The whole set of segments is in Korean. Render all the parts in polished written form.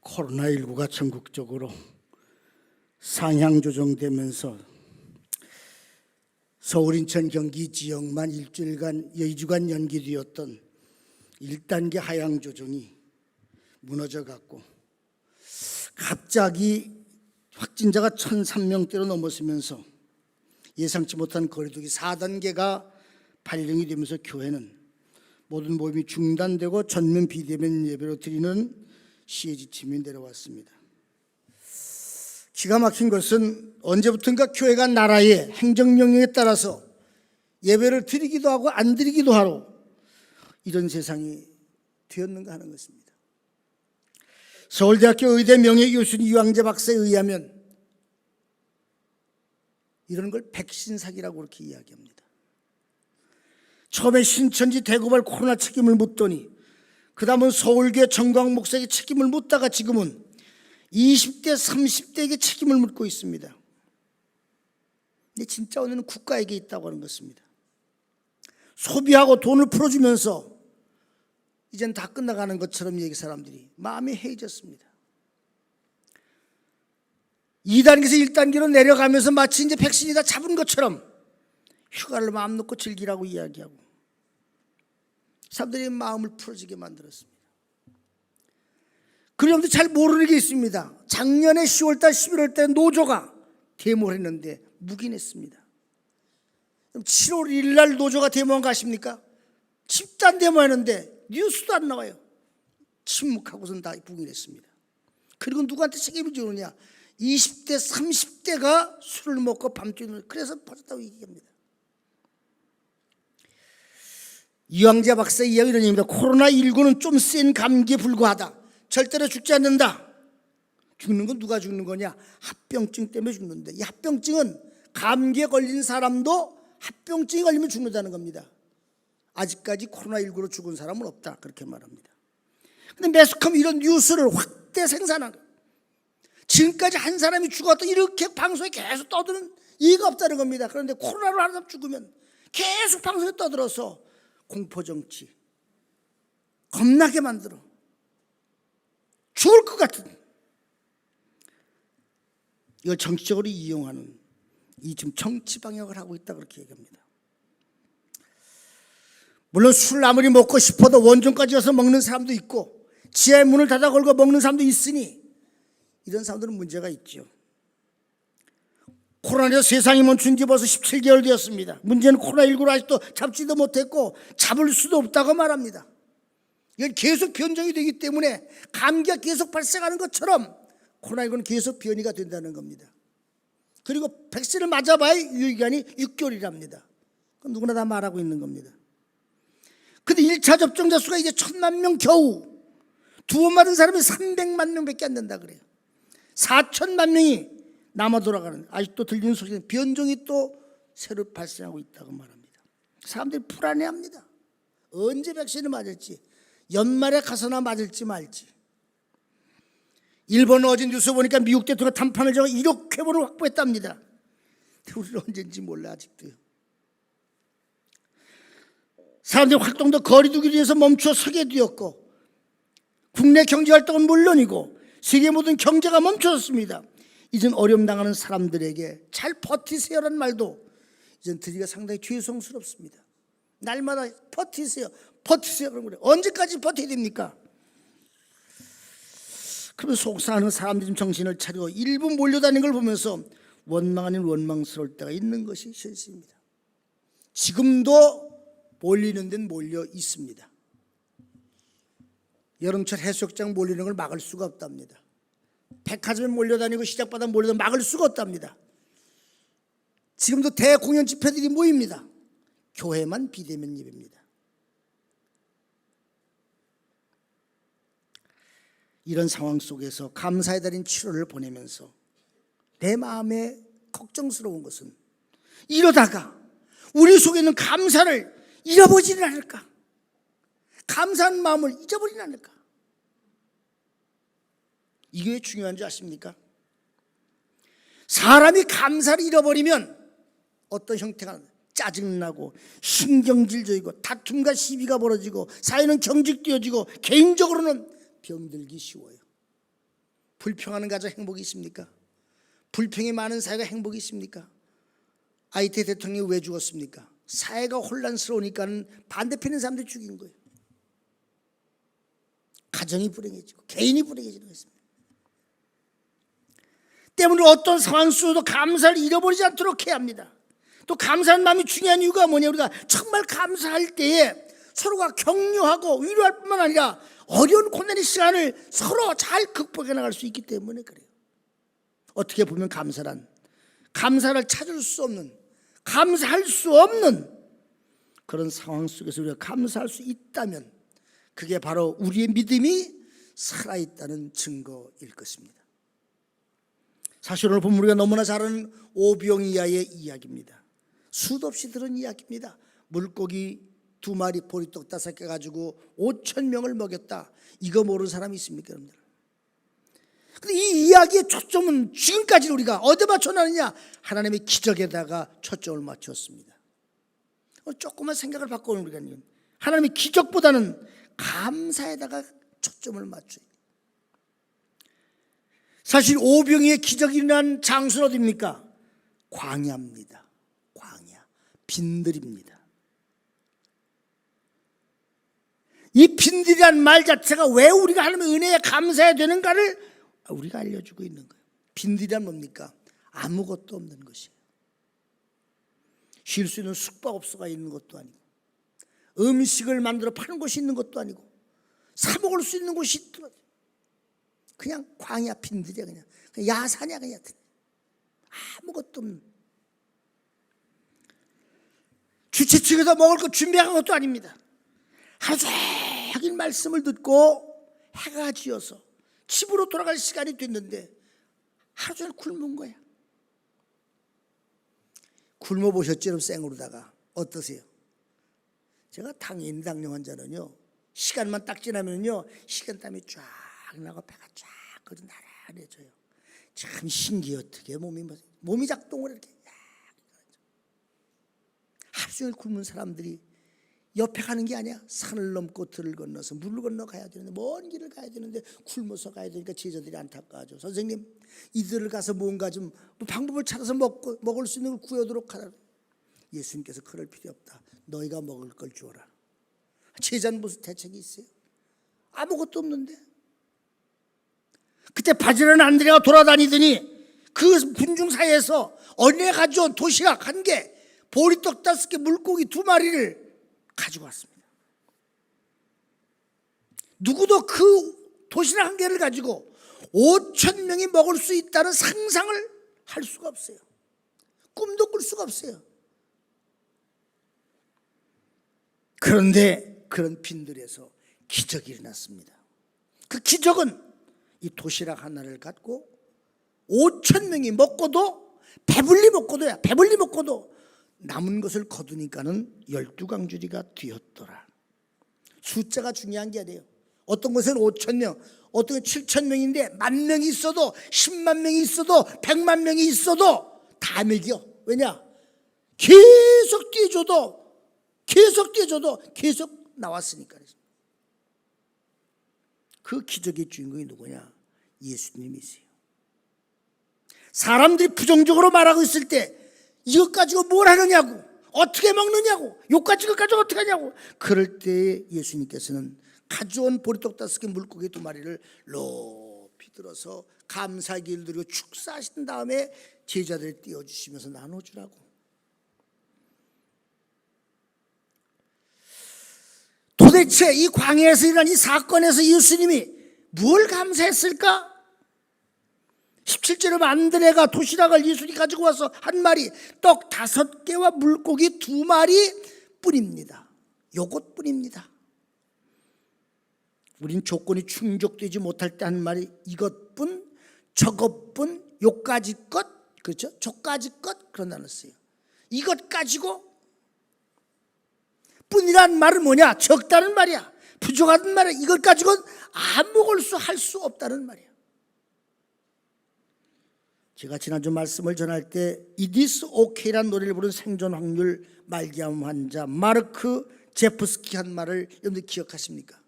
코로나19가 전국적으로 상향 조정되면서 서울, 인천, 경기 지역만 일주일간 2주간 연기되었던 1단계 하향 조정이 무너져 갔고 갑자기 확진자가 1,003명대로 넘어서면서 예상치 못한 거리두기 4단계가 발령이 되면서 교회는 모든 모임이 중단되고 전면 비대면 예배로 드리는 시의 지침이 내려왔습니다. 기가 막힌 것은 언제부턴가 교회가 나라의 행정명령에 따라서 예배를 드리기도 하고 안 드리기도 하러 이런 세상이 되었는가 하는 것입니다. 서울대학교 의대 명예교수인 이황재 박사에 의하면 이런 걸 백신 사기라고 그렇게 이야기합니다. 처음에 신천지 대구발 코로나 책임을 묻더니 그 다음은 서울교회 정광 목사에게 책임을 묻다가 지금은 20대, 30대에게 책임을 묻고 있습니다. 근데 진짜 오늘은 국가에게 있다고 하는 것입니다. 소비하고 돈을 풀어주면서 이젠 다 끝나가는 것처럼 얘기 사람들이 마음이 해이졌습니다. 2단계에서 1단계로 내려가면서 마치 이제 백신이 다 잡은 것처럼 휴가를 마음 놓고 즐기라고 이야기하고 사람들이 마음을 풀어지게 만들었습니다. 그런데 잘 모르는 게 있습니다. 작년에 10월달, 11월달 노조가 데모를 했는데 묵인했습니다. 그럼 7월 1일 날 노조가 데모한 거 아십니까? 집단 데모했는데 뉴스도 안 나와요. 침묵하고선 다 묵인했습니다. 그리고 누구한테 책임을 지느냐? 20대, 30대가 술을 먹고 밤중에 그래서 퍼졌다고 얘기합니다. 이황재 박사의 이야기 이런 얘기입니다. 코로나19는 좀 센 감기에 불과하다. 절대로 죽지 않는다. 죽는 건 누가 죽는 거냐? 합병증 때문에 죽는데 이 합병증은 감기에 걸린 사람도 합병증이 걸리면 죽는다는 겁니다. 아직까지 코로나19로 죽은 사람은 없다 그렇게 말합니다. 그런데 매스컴 이런 뉴스를 확대 생산하는 지금까지 한 사람이 죽었다 이렇게 방송에 계속 떠드는 이유가 없다는 겁니다. 그런데 코로나로 한 사람 죽으면 계속 방송에 떠들어서 공포정치 겁나게 만들어 죽을 것 같은 이걸 정치적으로 이용하는 이 지금 정치 방역을 하고 있다 그렇게 얘기합니다. 물론 술 아무리 먹고 싶어도 원종까지 가서 먹는 사람도 있고 지하의 문을 닫아 걸고 먹는 사람도 있으니 이런 사람들은 문제가 있죠. 코로나19 세상이 멈춘 지 벌써 17개월 되었습니다. 문제는 코로나19를 아직도 잡지도 못했고 잡을 수도 없다고 말합니다. 이건 계속 변종이 되기 때문에 감기가 계속 발생하는 것처럼 코로나19는 계속 변이가 된다는 겁니다. 그리고 백신을 맞아봐야 유효기간이 6개월이랍니다. 그건 누구나 다 말하고 있는 겁니다. 근데 1차 접종자 수가 이제 1,000만 명 겨우 2번 맞은 사람이 300만 명밖에 안 된다 그래요. 4천만 명이 남아 돌아가는 아직도 들리는 소리는 변종이 또 새로 발생하고 있다고 말합니다. 사람들이 불안해합니다. 언제 백신을 맞을지 연말에 가서나 맞을지 말지. 일본 어제 뉴스 보니까 미국 대통령 단판을 정해 1억 회분을 확보했답니다. 근데 우리는 언제인지 몰라 아직도요. 사람들의 활동도 거리두기를 위해서 멈춰 서게 되었고 국내 경제활동은 물론이고 세계 모든 경제가 멈춰졌습니다. 이젠 어려움 당하는 사람들에게 잘 버티세요라는 말도 이젠 드리기가 상당히 죄송스럽습니다. 날마다 버티세요 그런 거예요. 언제까지 버텨야 됩니까? 그러면 속상하는 사람들이 정신을 차리고 일부 몰려다니는 걸 보면서 원망 아닌 원망스러울 때가 있는 것이 현실입니다. 지금도 몰리는 데는 몰려 있습니다. 여름철 해수욕장 몰리는 걸 막을 수가 없답니다. 백화점에 몰려다니고 시장바닥 몰려다니고 막을 수가 없답니다. 지금도 대공연 집회들이 모입니다. 교회만 비대면 예배입니다. 이런 상황 속에서 감사의 달인 7월을 보내면서 내 마음에 걱정스러운 것은 이러다가 우리 속에 있는 감사를 잃어버리지는 않을까? 감사한 마음을 잊어버리지 않을까? 이게 왜 중요한 줄 아십니까? 사람이 감사를 잃어버리면 어떤 형태가 짜증나고 신경질적이고 다툼과 시비가 벌어지고 사회는 경직되어지고 개인적으로는 병들기 쉬워요. 불평하는 가정 행복이 있습니까? 불평이 많은 사회가 행복이 있습니까? 아이티 대통령이 왜 죽었습니까? 사회가 혼란스러우니까는 반대편인 사람들이 죽인 거예요. 가정이 불행해지고 개인이 불행해지는 것입니다. 때문에 어떤 상황 속에도 감사를 잃어버리지 않도록 해야 합니다. 또 감사하는 마음이 중요한 이유가 뭐냐, 우리가 정말 감사할 때에 서로가 격려하고 위로할 뿐만 아니라 어려운 고난의 시간을 서로 잘 극복해 나갈 수 있기 때문에 그래요. 어떻게 보면 감사를 찾을 수 없는, 감사할 수 없는 그런 상황 속에서 우리가 감사할 수 있다면 그게 바로 우리의 믿음이 살아있다는 증거일 것입니다. 사실 오늘 본문 우리가 너무나 잘 아는 오병이어의 이야기입니다. 수도 없이 들은 이야기입니다. 물고기 2마리 보리떡 5개 가지고 5,000명을 먹였다. 이거 모르는 사람이 있습니까, 여러분들? 근데 이 이야기의 초점은 지금까지 우리가 어디에 맞춰놨느냐? 하나님의 기적에다가 초점을 맞췄습니다. 조금만 생각을 바꿔보는 우리가 하나님의 기적보다는 감사에다가 초점을 맞춰요. 사실 오병이의 기적이 일어난 장소는 어디입니까? 광야입니다. 광야, 빈들입니다. 이 빈들이란 말 자체가 왜 우리가 하나님의 은혜에 감사해야 되는가를 우리가 알려주고 있는 거예요. 빈들이란 뭡니까? 아무것도 없는 것이에요. 쉴 수 있는 숙박업소가 있는 것도 아니고, 음식을 만들어 파는 곳이 있는 것도 아니고, 사 먹을 수 있는 곳이 있더라도 그냥 광야 빈들이야. 그냥 야산이야. 그냥 아무것도 없는, 주최 측에서 먹을 거 준비한 것도 아닙니다. 하루 종일 말씀을 듣고 해가 지어서 집으로 돌아갈 시간이 됐는데 하루 종일 굶은 거야. 굶어보셨죠? 생으로다가 어떠세요? 제가 당뇨 환자는요, 시간만 딱 지나면요 식은땀이 쫙 나고 배가 쫙 거든 나란해져요. 참 신기해. 어떻게 몸이 작동을 이렇게 하루 종일 굶은 사람들이 옆에 가는 게 아니야. 산을 넘고 들을 건너서 물을 건너 가야 되는데, 먼 길을 가야 되는데 굶어서 가야 되니까 제자들이 안타까워하죠. 선생님, 이들을 가서 뭔가 좀 방법을 찾아서 먹을 수 있는 걸 구하도록 하라. 예수님께서 그럴 필요 없다. 너희가 먹을 걸 주어라. 제자는 무슨 대책이 있어요? 아무것도 없는데. 그때 바지런 안드레가 돌아다니더니 그 군중 사이에서 어린애 가져온 도시락 1개, 보리떡 5개, 물고기 2마리를 가지고 왔습니다. 누구도 그 도시락 1개를 가지고 5,000명이 먹을 수 있다는 상상을 할 수가 없어요. 꿈도 꿀 수가 없어요. 그런데 그런 빈들에서 기적이 일어났습니다. 그 기적은 이 도시락 하나를 갖고 5,000명이 먹고도, 배불리 먹고도 남은 것을 거두니까는 12광주리가 되었더라. 숫자가 중요한 게 아니에요. 어떤 곳은 5,000명, 어떤 곳은 7,000명인데 10,000명이 있어도, 10만 명이 있어도, 100만 명이 있어도 다 먹여. 왜냐? 계속 뛰어줘도 계속 나왔으니까. 그 기적의 주인공이 누구냐? 예수님이세요. 사람들이 부정적으로 말하고 있을 때 이것 가지고 뭘 하느냐고, 어떻게 먹느냐고, 요까지 것 가지고 어떻게 하냐고, 그럴 때 예수님께서는 가져온 보리떡 5개, 물고기 2마리를 높이 들어서 감사기를 드리고 축사하신 다음에 제자들을 띄워주시면서 나눠주라고. 도대체 이 광야에서 일어난 이 사건에서 예수님이 뭘 감사했을까? 17절에 안드레가 도시락을 예수님이 가지고 와서 1마리, 떡 5개와 물고기 2마리 뿐입니다. 요것 뿐입니다. 우린 조건이 충족되지 못할 때 한 말이 이것뿐, 저것뿐, 요까지 것, 그렇죠? 저까지 것, 그런 단어를 써요. 이것 가지고, 뿐이란 말은 뭐냐? 적다는 말이야. 부족하다는 말이야. 이것 가지고는 아무것도 할 수 없다는 말이야. 제가 지난주 말씀을 전할 때 It is okay라는 노래를 부른 생존 확률 말기암 환자 마르크 제프스키 한 말을 여러분들 기억하십니까?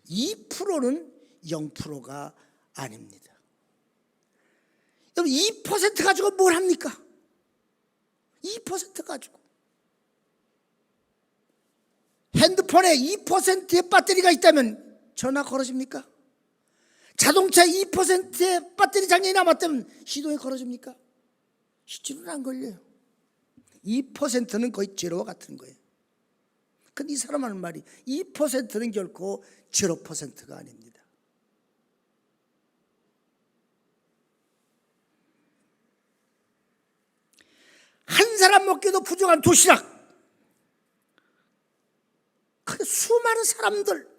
2%는 0%가 아닙니다. 여러분 2% 가지고 뭘 합니까? 2% 가지고 핸드폰에 2%의 배터리가 있다면 전화 걸어집니까? 자동차에 2%의 배터리 장애이 남았다면 시동이 걸어집니까? 시동은 안 걸려요. 2%는 거의 제로와 같은 거예요. 근데 이 사람 하는 말이 2%는 결코 0%가 아닙니다. 한 사람 먹기도 부족한 도시락, 그 수많은 사람들,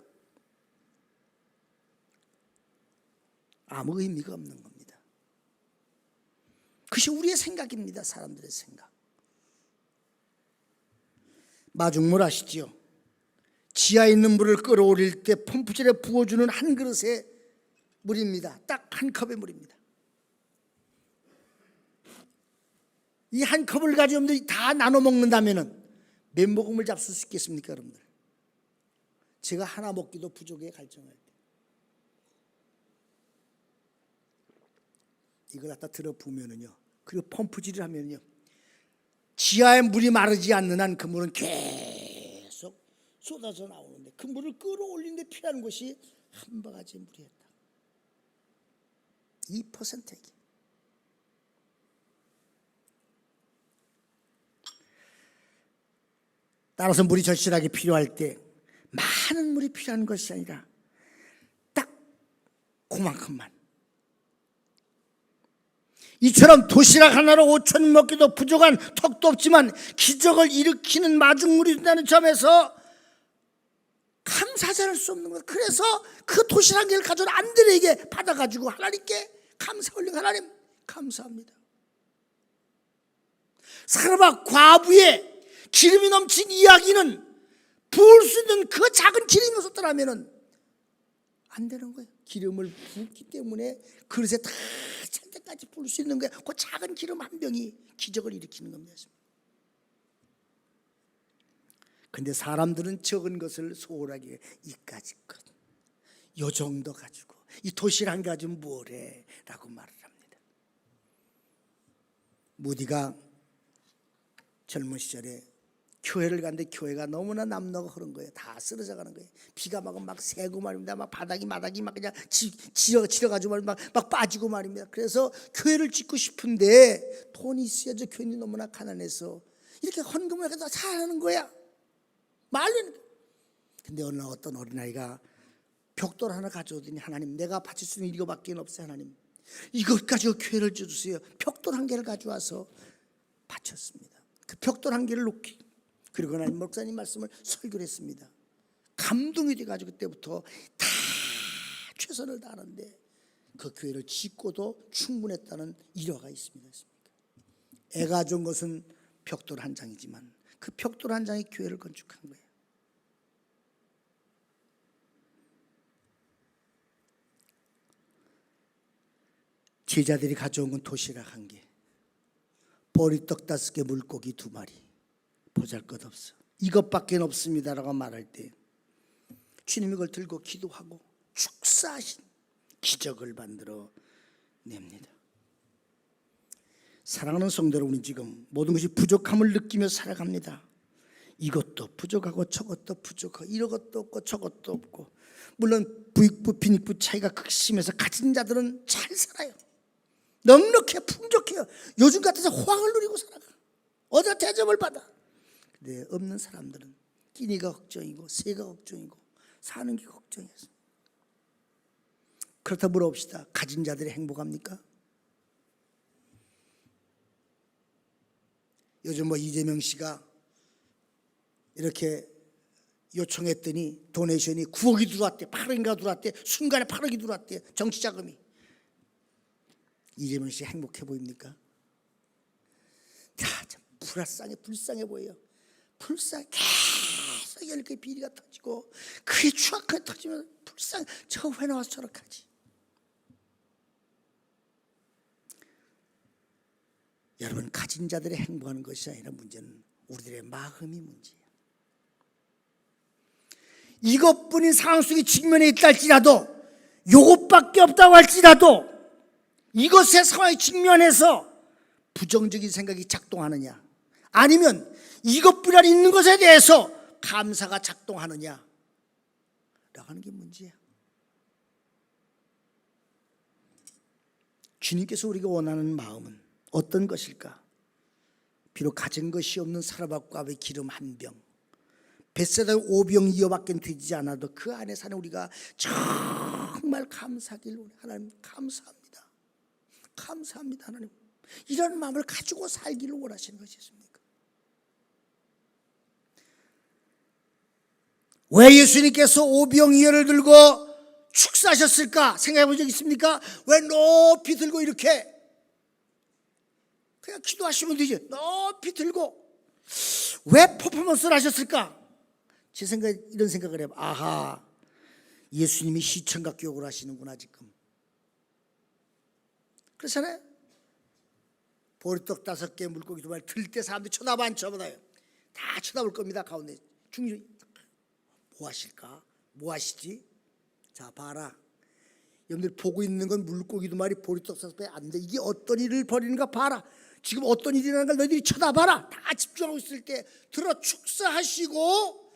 아무 의미가 없는 겁니다. 그것이 우리의 생각입니다. 사람들의 생각. 마중물 아시죠? 지하에 있는 물을 끌어올릴 때 펌프질에 부어주는 한 그릇의 물입니다. 딱 한 컵의 물입니다. 이 한 컵을 가지고 여러분들이 다 나눠 먹는다면 몇 모금을 잡술 수 있겠습니까, 여러분들? 제가 하나 먹기도 부족해 갈증할 때 이걸 갖다 들어 부으면은요, 그리고 펌프질을 하면요, 지하에 물이 마르지 않는 한 그 물은 계속 쏟아져 나오는데 그 물을 끌어올리는 데 필요한 것이 한 바가지 물이었다. 2%에게. 따라서 물이 절실하게 필요할 때 많은 물이 필요한 것이 아니라 딱 그만큼만. 이처럼 도시락 하나로 5천 먹기도 부족한 턱도 없지만 기적을 일으키는 마중물이 된다는 점에서 감사하지 않을 수 없는 거예요. 그래서 그 도시락 개를 가져온 안드레에게 받아가지고 하나님께 감사 올린 하나님 감사합니다. 사르밧 과부의 기름이 넘친 이야기는 부을 수 있는 그 작은 기름이 없었더라면 안 되는 거예요. 기름을 붓기 때문에 그릇에 다 찬 때까지 부을 수 있는 거예요. 그 작은 기름 한 병이 기적을 일으키는 겁니다. 근데 사람들은 적은 것을 소홀하게 이까짓 것, 요 정도 가지고 이 도시락 가지고 뭐래 라고 말을 합니다. 무디가 젊은 시절에 교회를 갔는데 교회가 너무나 남노가 흐른 거예요. 다 쓰러져 가는 거예요. 비가 막 새고 말입니다. 막 바닥이 마닥이 막 그냥 지려가지고 막 빠지고 말입니다. 그래서 교회를 짓고 싶은데 돈이 있어야죠. 교인이 너무나 가난해서 이렇게 헌금을 해서 살아가는 거야. 말리는 거야. 근데 어느 날 어떤 어린아이가 벽돌 하나 가져오더니 하나님, 내가 바칠 수 있는 이거밖에 없어요. 하나님, 이것 가지고 교회를 지어주세요. 벽돌 한 개를 가져와서 바쳤습니다. 그 벽돌 한 개를 놓기, 그리고 하나님 목사님 말씀을 설교를 했습니다. 감동이 돼가지고 그때부터 다 최선을 다하는데 그 교회를 짓고도 충분했다는 일화가 있습니다. 애가 좋은 것은 벽돌 한 장이지만 그 벽돌 한 장이 교회를 건축한 거예요. 제자들이 가져온 건 도시락 한 개, 보리떡 5개, 물고기 2마리, 보잘것없어, 이것밖에 없습니다라고 말할 때 주님이 그걸 들고 기도하고 축사하신 기적을 만들어 냅니다. 사랑하는 성도 여러분, 지금 모든 것이 부족함을 느끼며 살아갑니다. 이것도 부족하고 저것도 부족하고 이것도 없고 저것도 없고, 물론 부익부 빈익부 차이가 극심해서 가진 자들은 잘 살아요. 넉넉해, 풍족해요. 요즘 같아서 호황을 누리고 살아가. 어디가 대접을 받아. 근데 없는 사람들은 끼니가 걱정이고 세가 걱정이고 사는 게 걱정이었어. 그렇다 물어봅시다. 가진 자들이 행복합니까? 요즘 이재명 씨가 이렇게 요청했더니 도네이션이 9억이 들어왔대. 8억인가 들어왔대. 순간에 8억이 들어왔대. 정치자금이. 이재명 씨 행복해 보입니까? 참 불쌍해 보여요. 불쌍해. 계속 이렇게 비리가 터지고 그게 추악하게 터지면 불쌍해. 저 왜 나와서 저렇게 하지? 여러분, 가진 자들이 행복하는 것이 아니라 문제는 우리들의 마음이 문제예요. 이것뿐인 상황 속에 직면해 있다 할지라도 요것밖에 없다고 할지라도 이것의 상황에 직면해서 부정적인 생각이 작동하느냐, 아니면 이것뿐이 아니라 있는 것에 대해서 감사가 작동하느냐 라는 게 문제야. 주님께서 우리가 원하는 마음은 어떤 것일까? 비록 가진 것이 없는 사르밧과 기름 한 병, 벳세다 5병 2어밖에 되지 않아도 그 안에 사는 우리가 정말 감사하길 원해. 하나님 감사합니다. 감사합니다. 하나님, 이런 마음을 가지고 살기를 원하시는 것이 있습니까? 왜 예수님께서 5병 2어를 들고 축사하셨을까? 생각해 본 적 있습니까? 왜 높이 들고 이렇게 그냥 기도하시면 되지, 높이 들고 왜 퍼포먼스를 하셨을까? 제 생각, 이런 생각을 해봐. 아하, 예수님이 시청각 교육을 하시는구나 지금. 그렇잖아요. 보리떡 5개, 물고기 2마리 들 때 사람들이 쳐다봐 안 쳐다봐요? 다 쳐다볼 겁니다. 가운데 중심 뭐 하실까? 뭐 하시지? 자, 봐라. 여러분들 보고 있는 건 물고기 2마리, 보리떡 5개 안 돼. 이게 어떤 일을 벌이는가 봐라. 지금 어떤 일이 일어나는 걸 너희들이 쳐다봐라. 다 집중하고 있을 때 들어 축사하시고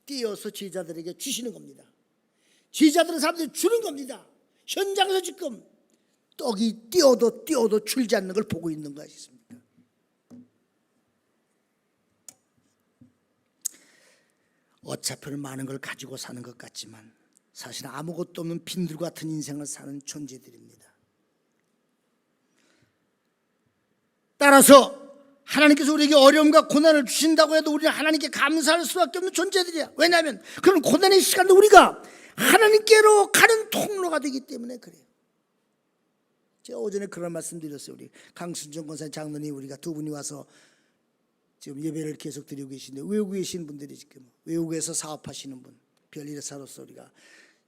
띄어서 제자들에게 주시는 겁니다. 제자들은 사람들이 주는 겁니다. 현장에서 지금 떡이 띄어도 줄지 않는 걸 보고 있는 것이십니다. 어차피는 많은 걸 가지고 사는 것 같지만 사실 아무것도 없는 빈들 같은 인생을 사는 존재들입니다. 따라서 하나님께서 우리에게 어려움과 고난을 주신다고 해도 우리는 하나님께 감사할 수밖에 없는 존재들이야. 왜냐하면 그런 고난의 시간도 우리가 하나님께로 가는 통로가 되기 때문에 그래요. 제가 오전에 그런 말씀 드렸어요. 우리 강순정 권사 장로님, 우리가 두 분이 와서 지금 예배를 계속 드리고 계신데, 외국에 계신 분들이 지금 외국에서 사업하시는 분, 별일사로서 우리가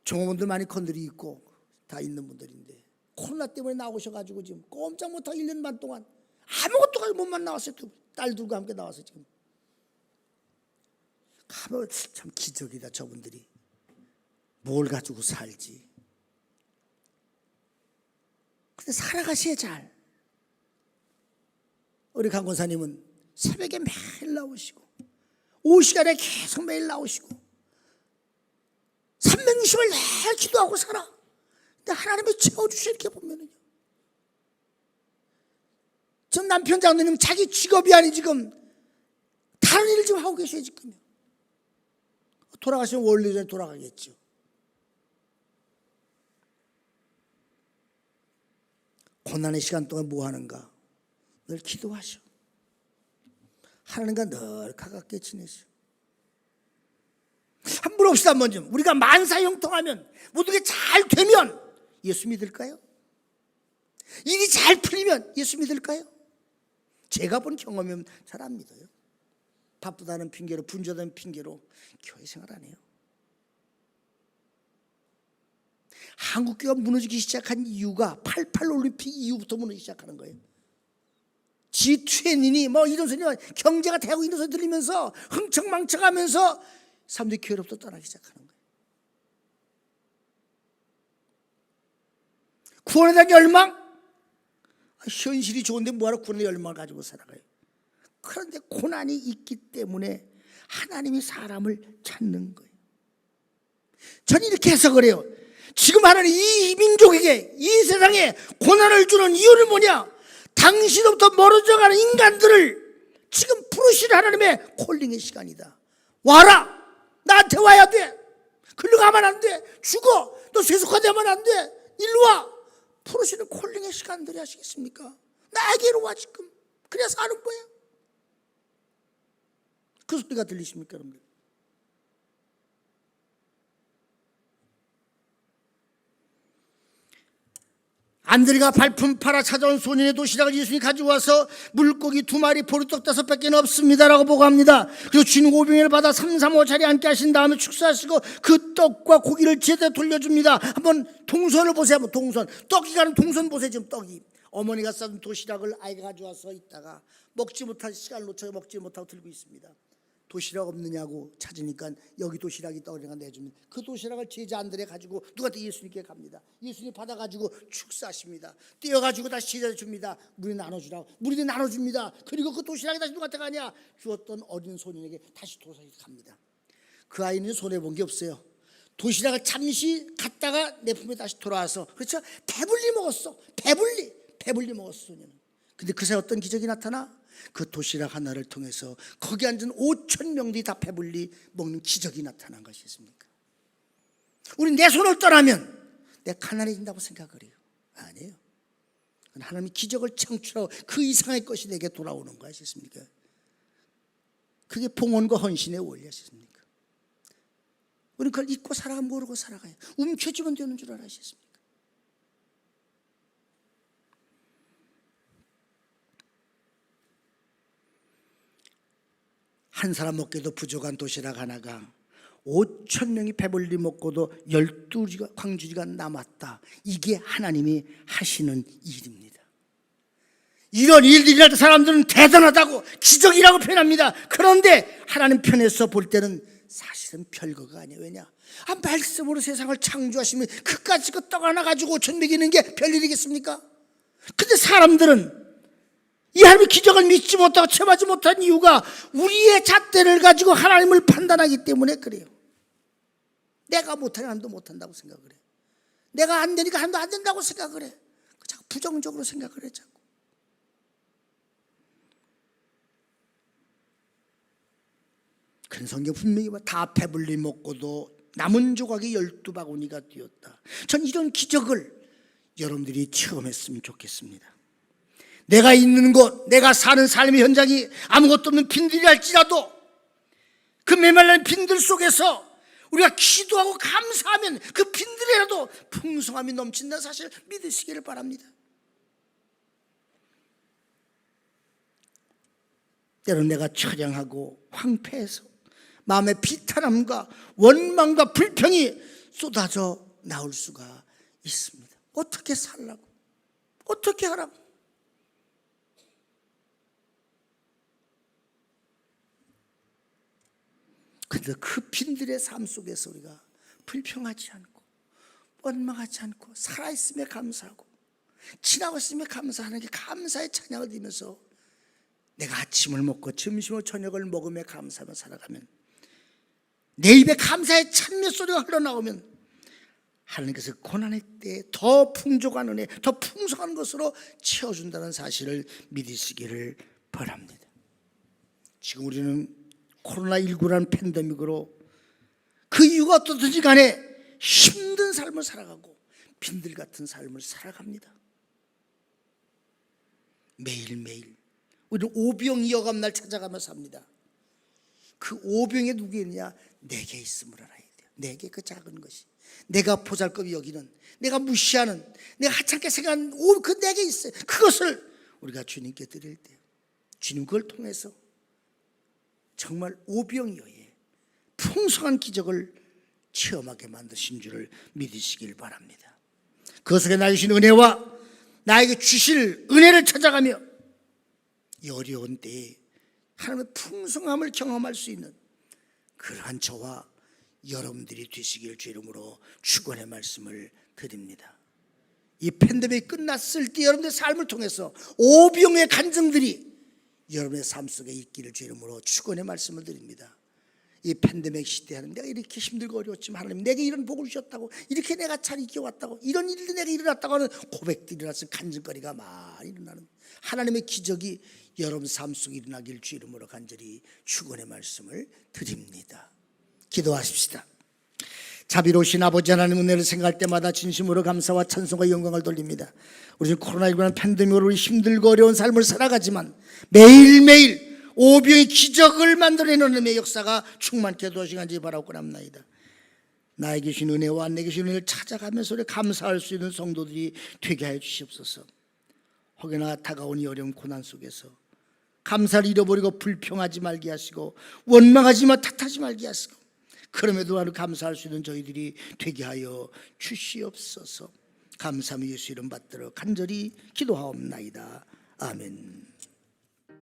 종업원들 많이 건드리 있고 다 있는 분들인데, 코로나 때문에 나오셔가지고 지금 꼼짝 못하고 1년 반 동안 아무것도 가지고 못만 나왔어요. 딸들과 함께 나와서 지금 가면 참 기적이다. 저분들이 뭘 가지고 살지. 근데 살아가셔야 잘. 우리 강 권사님은 새벽에 매일 나오시고 오후 시간에 계속 매일 나오시고 360일 매일 기도하고 살아. 근데 하나님이 채워주셔. 이렇게 보면은요, 전 남편 장로님 자기 직업이 아닌 지금 다른 일을 좀 하고 계셔요. 지금 돌아가시면 원래 전에 돌아가겠죠. 고난의 시간 동안 뭐 하는가? 늘 기도하셔. 하나님과 늘 가깝게 지내셔. 한번 물어봅시다. 한번 좀. 우리가 만사형통하면, 모든 게 잘 되면 예수 믿을까요? 일이 잘 풀리면 예수 믿을까요? 제가 본 경험이면 잘 안 믿어요. 바쁘다는 핑계로, 분주하다는 핑계로 교회 생활 안 해요. 한국교회가 무너지기 시작한 이유가 88 올림픽 이후부터 무너지기 시작하는 거예요. G20니 뭐 이런 소리, 경제가 되고 있는 소리 들리면서 흥청망청하면서 사람들이 교회로부터 떠나기 시작하는 거예요. 구원에 대한 열망? 현실이 좋은데 뭐하러 구원의 열망을 가지고 살아가요? 그런데 고난이 있기 때문에 하나님이 사람을 찾는 거예요. 저는 이렇게 해석을 해요. 지금 하나님 이 민족에게, 이 세상에 고난을 주는 이유는 뭐냐? 당신으로부터 멀어져가는 인간들을 지금 부르시는 하나님의 콜링의 시간이다. 와라! 나한테 와야 돼. 글로 가면 안 돼. 죽어. 너 세속화되면 안 돼. 일로 와. 부르시는 콜링의 시간들이 하시겠습니까? 나에게로 와 지금. 그래야 사는 거야. 그 소리가 들리십니까, 여러분들? 안드레가 발품 팔아 찾아온 소년의 도시락을 예수님이 가지고 와서 물고기 2마리, 보리떡 5밖에 없습니다라고 보고합니다. 그리고 주님 5병을 받아 335 자리에 앉게 하신 다음에 축사하시고 그 떡과 고기를 제대로 돌려줍니다. 한번 동선을 보세요. 한번 동선. 떡이 가는 동선 보세요. 지금 떡이. 어머니가 싸준 도시락을 아이가 가져와서 있다가 먹지 못할 시간을 놓쳐 먹지 못하고 들고 있습니다. 도시락 없느냐고 찾으니까 여기 도시락이 있다고 내가 내줍니다. 그 도시락을 제자들에 가지고 누가 예수님께 갑니다. 예수님 받아가지고 축사하십니다. 떼어가지고 다시 제자에 줍니다. 무리 나눠주라고. 무리들 나눠줍니다. 그리고 그 도시락이 다시 누구한테 가냐? 주었던 어린 소년에게 다시 도시락이 갑니다. 그 아이는 손해본 게 없어요. 도시락을 잠시 갔다가 내 품에 다시 돌아와서, 그렇죠? 배불리 먹었어. 배불리 먹었어, 소년은. 근데 그새 어떤 기적이 나타나? 그 도시락 하나를 통해서 거기 앉은 5천 명들이 다 배불리 먹는 기적이 나타난 것이 있습니까? 우리 내 손을 떠나면 내가 가난해진다고 생각을 해요. 아니에요. 하나님이 기적을 창출하고 그 이상의 것이 내게 돌아오는 것이 있습니까? 그게 봉헌과 헌신의 원리였습니까? 우리는 그걸 잊고 살아가 모르고 살아가요. 움켜쥐면 되는 줄 아시겠습니까? 한 사람 먹기도 부족한 도시락 하나가 5천 명이 배불리 먹고도 12광주리가 남았다. 이게 하나님이 하시는 일입니다. 이런 일들이 날 때 사람들은 대단하다고 기적이라고 표현합니다. 그런데 하나님 편에서 볼 때는 사실은 별거가 아니에요. 왜냐? 말씀으로 세상을 창조하시면 그까짓 거 떡 하나 가지고 5천 먹이는 게 별일이겠습니까? 근데 사람들은 이 하나님의 기적을 믿지 못하고 체험하지 못한 이유가 우리의 잣대를 가지고 하나님을 판단하기 때문에 그래요. 내가 못하니 하나님도 못한다고 생각을 해. 내가 안 되니까 하나님도 안 된다고 생각을 해. 자꾸 부정적으로 생각을 해. 자꾸. 그런 성경 분명히 다 배불리 먹고도 남은 조각이 12바구니가 되었다. 전 이런 기적을 여러분들이 체험했으면 좋겠습니다. 내가 있는 곳, 내가 사는 삶의 현장이 아무것도 없는 빈들이랄지라도 그 메말른 빈들 속에서 우리가 기도하고 감사하면 그 빈들이라도 풍성함이 넘친다는 사실을 믿으시기를 바랍니다. 때로는 내가 처량하고 황폐해서 마음의 비탄함과 원망과 불평이 쏟아져 나올 수가 있습니다. 어떻게 살라고? 어떻게 하라고? 그런데 그 빈들의 삶 속에서 우리가 불평하지 않고 원망하지 않고 살아있음에 감사하고 지나고 있음에 감사하는 게 감사의 찬양을 드리면서 내가 아침을 먹고 점심을 저녁을 먹으며 감사하며 살아가면 내 입에 감사의 찬미 소리가 흘러나오면 하나님께서 고난의 때에 더 풍족한 은혜, 더 풍성한 것으로 채워준다는 사실을 믿으시기를 바랍니다. 지금 우리는 코로나19라는 팬데믹으로 그 이유가 어떻든지 간에 힘든 삶을 살아가고 빈들 같은 삶을 살아갑니다. 매일매일 우리는 오병이 여감날 찾아가며 삽니다. 그 오병에 누구 있느냐? 내게 있음을 알아야 돼요. 내게 그 작은 것이, 내가 보잘것없이 여기는, 내가 무시하는, 내가 하찮게 생각하는 그 내게 있어요. 그것을 우리가 주님께 드릴 때 주님 그걸 통해서 정말 오병이어의 풍성한 기적을 체험하게 만드신 줄을 믿으시길 바랍니다. 그 속에 나에게 주신 은혜와 나에게 주실 은혜를 찾아가며 이 어려운 때에 하나님의 풍성함을 경험할 수 있는 그러한 저와 여러분들이 되시길 주 이름으로 축원의 말씀을 드립니다. 이 팬데믹이 끝났을 때 여러분들의 삶을 통해서 오병의 간증들이 여러분의 삶 속에 있기를 주 이름으로 축원의 말씀을 드립니다. 이 팬데믹 시대에는 내가 이렇게 힘들고 어려웠지만 하나님 내게 이런 복을 주셨다고, 이렇게 내가 잘 이겨왔다고, 이런 일들이 내가 일어났다고 하는 고백들이 일어나서 간증거리가 많이 일어나는 하나님의 기적이 여러분 삶 속에 일어나길 주 이름으로 간절히 축원의 말씀을 드립니다. 기도하십시다. 자비로우신 아버지 하나님, 은혜를 생각할 때마다 진심으로 감사와 찬송과 영광을 돌립니다. 우리는 코로나19라는 팬데믹으로 우리 힘들고 어려운 삶을 살아가지만 매일매일 오병의 기적을 만들어내는 하나님의 역사가 충만케 도와주시기 바라고 합나이다. 나에게 주신 은혜와 내게 주신 은혜를 찾아가면서 우리 감사할 수 있는 성도들이 되게 하여 주시옵소서. 혹여나 다가온 이 어려운 고난 속에서 감사를 잃어버리고 불평하지 말게 하시고 원망하지 마 탓하지 말게 하시고 그럼에도 하루 감사할 수 있는 저희들이 되게 하여 주시옵소서. 감사하며 예수 이름 받들어 간절히 기도하옵나이다. 아멘.